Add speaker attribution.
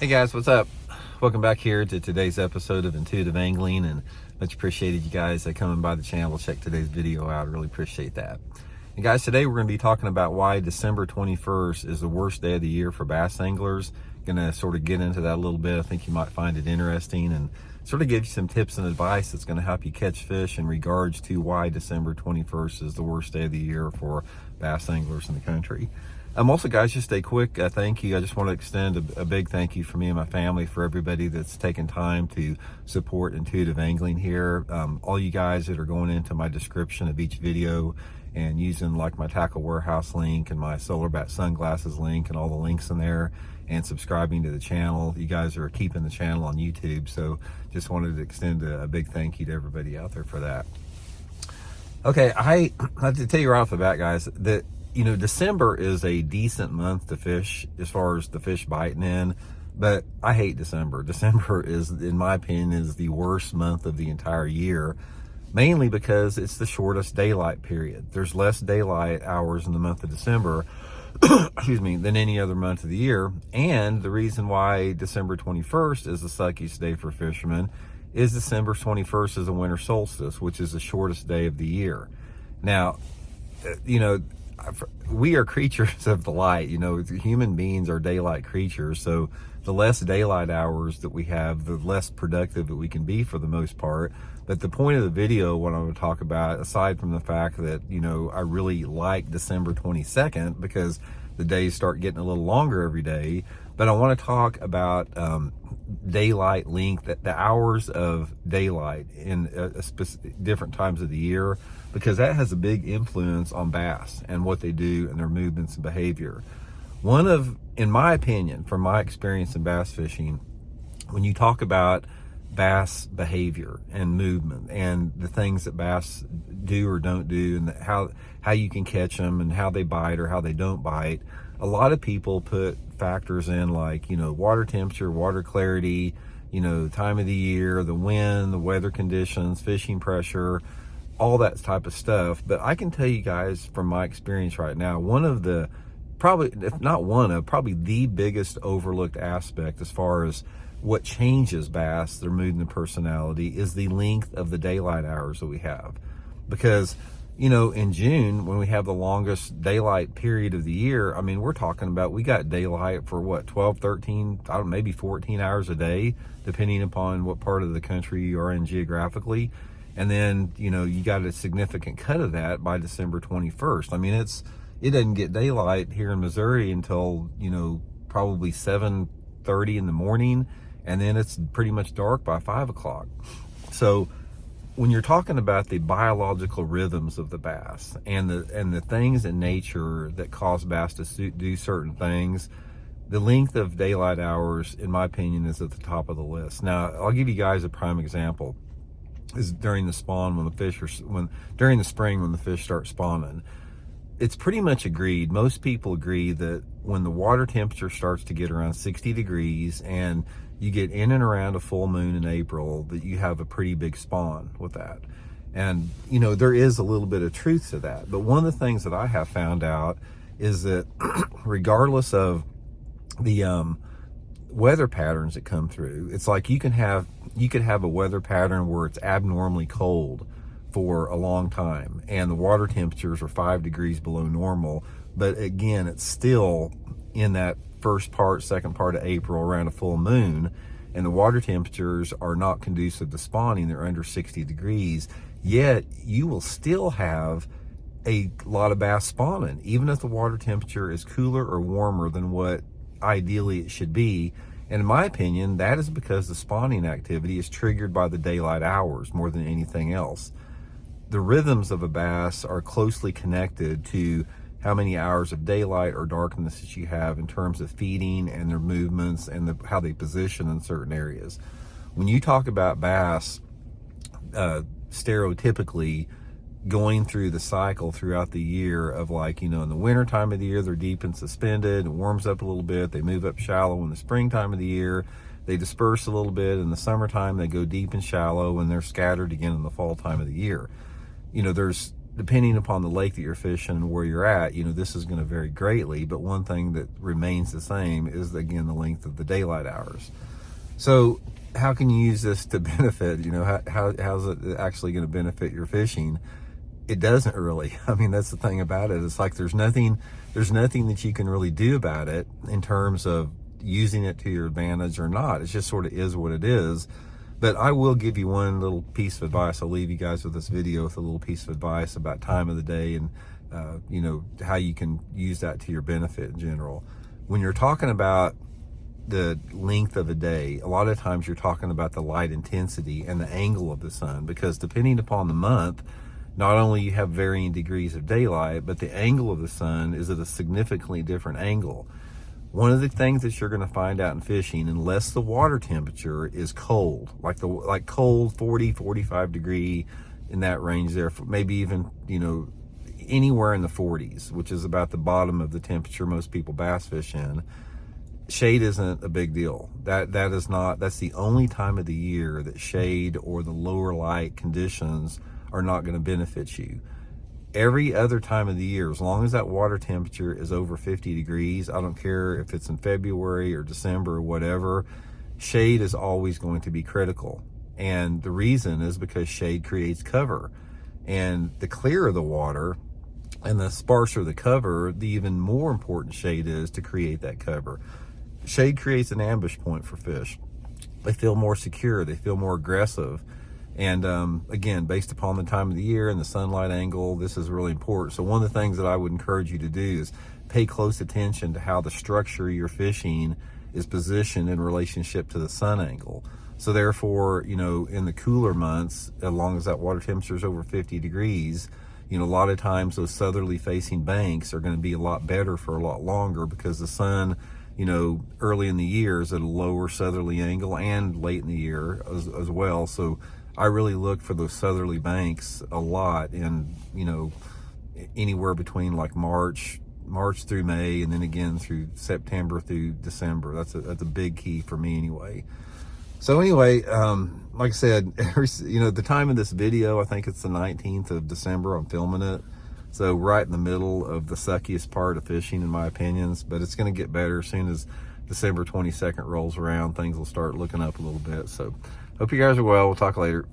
Speaker 1: Hey guys, what's up? Welcome back here to today's episode of Intuitive Angling, and much appreciated you guys coming by the channel. Check today's video out. I really appreciate that. And guys, today we're going to be talking about why December 21st is the worst day of the year for bass anglers. Going to sort of get into that a little bit. I think you might find it interesting and sort of give you some tips and advice that's going to help you catch fish in regards to why December 21st is the worst day of the year for bass anglers in the country. Also, guys, just a quick thank you. I just want to extend a big thank you for me and my family, for everybody that's taken time to support Intuitive Angling here. All you guys that are going into my description of each video and using like my tackle warehouse link and my solar bat sunglasses link and all the links in there, and subscribing to the channel. You guys are keeping the channel on YouTube, so just wanted to extend a big thank you to everybody out there for that. Okay, I have to tell you right off the bat, guys, that December is a decent month to fish as far as the fish biting in, but I hate December. December is, in my opinion, is the worst month of the entire year, mainly because it's the shortest daylight period. There's less daylight hours in the month of December, excuse me, than any other month of the year. And the reason why December 21st is the suckiest day for fishermen is December 21st is a winter solstice, which is the shortest day of the year. Now, we are creatures of the light. Human beings are daylight creatures, so the less daylight hours that we have, the less productive that we can be for the most part. But the point of the video, what I'm going to talk about, aside from the fact that I really like December 22nd because the days start getting a little longer every day, but I want to talk about daylight length, the hours of daylight in different times of the year, because that has a big influence on bass and what they do and their movements and behavior. In my opinion, from my experience in bass fishing, when you talk about bass behavior and movement and the things that bass do or don't do, and how you can catch them and how they bite or how they don't bite, a lot of people put factors in like water temperature, water clarity, time of the year, the wind, the weather conditions, fishing pressure, all that type of stuff. But I can tell you guys from my experience right now, probably the biggest overlooked aspect as far as what changes bass, their mood and their personality, is the length of the daylight hours that we have. Because in June, when we have the longest daylight period of the year, I mean, we're talking about, we got daylight for what, 12, 13, maybe 14 hours a day, depending upon what part of the country you are in geographically. And then, you got a significant cut of that by December 21st. I mean, it doesn't get daylight here in Missouri until, probably 7:30 in the morning. And then it's pretty much dark by 5 o'clock. So when you're talking about the biological rhythms of the bass and the things in nature that cause bass to do certain things, the length of daylight hours, in my opinion, is at the top of the list. Now, I'll give you guys a prime example. Is during the spawn, during the spring when the fish start spawning. It's pretty much agreed, most people agree, that when the water temperature starts to get around 60 degrees and you get in and around a full moon in April, that you have a pretty big spawn with that. And there is a little bit of truth to that. But one of the things that I have found out is that regardless of the weather patterns that come through, it's like you could have a weather pattern where it's abnormally cold for a long time and the water temperatures are 5 degrees below normal, but again, it's still in that second part of April around a full moon, and the water temperatures are not conducive to spawning. They're under 60 degrees, yet you will still have a lot of bass spawning, even if the water temperature is cooler or warmer than what ideally it should be. And in my opinion, that is because the spawning activity is triggered by the daylight hours more than anything else. The rhythms of a bass are closely connected to how many hours of daylight or darkness that you have in terms of feeding and their movements and how they position in certain areas. When you talk about bass, stereotypically going through the cycle throughout the year of in the winter time of the year, they're deep and suspended, it warms up a little bit, they move up shallow in the springtime of the year, they disperse a little bit in the summertime, they go deep and shallow, and they're scattered again in the fall time of the year. There's depending upon the lake that you're fishing and where you're at, this is going to vary greatly. But one thing that remains the same is, again, the length of the daylight hours. So how can you use this to benefit? How's it actually going to benefit your fishing? It doesn't really. I mean, that's the thing about it. It's like there's nothing that you can really do about it in terms of using it to your advantage or not. It just sort of is what it is. But I will give you one little piece of advice. I'll leave you guys with this video with a little piece of advice about time of the day and how you can use that to your benefit in general. When you're talking about the length of a day, a lot of times you're talking about the light intensity and the angle of the sun, because depending upon the month, not only you have varying degrees of daylight, but the angle of the sun is at a significantly different angle. One of the things that you're going to find out in fishing, unless the water temperature is cold, like cold 40, 45 degree, in that range there, maybe even, anywhere in the 40s, which is about the bottom of the temperature most people bass fish in, shade isn't a big deal. That's the only time of the year that shade or the lower light conditions are not going to benefit you. Every other time of the year, as long as that water temperature is over 50 degrees, I don't care if it's in February or December or whatever, shade is always going to be critical. And the reason is because shade creates cover. And the clearer the water and the sparser the cover, the even more important shade is to create that cover. Shade creates an ambush point for fish. They feel more secure, they feel more aggressive. And again, based upon the time of the year and the sunlight angle, this is really important. So one of the things that I would encourage you to do is pay close attention to how the structure you're fishing is positioned in relationship to the sun angle. So therefore, in the cooler months, as long as that water temperature is over 50 degrees, a lot of times those southerly facing banks are going to be a lot better for a lot longer, because the sun, early in the year is at a lower southerly angle, and late in the year as well. So I really look for those southerly banks a lot, and anywhere between like March through May, and then again through September through December. That's a big key for me anyway. So anyway, like I said, the time of this video, I think it's the 19th of December. I'm filming it, so right in the middle of the suckiest part of fishing, in my opinions. But it's going to get better as soon as December 22nd rolls around. Things will start looking up a little bit. So hope you guys are well. We'll talk later.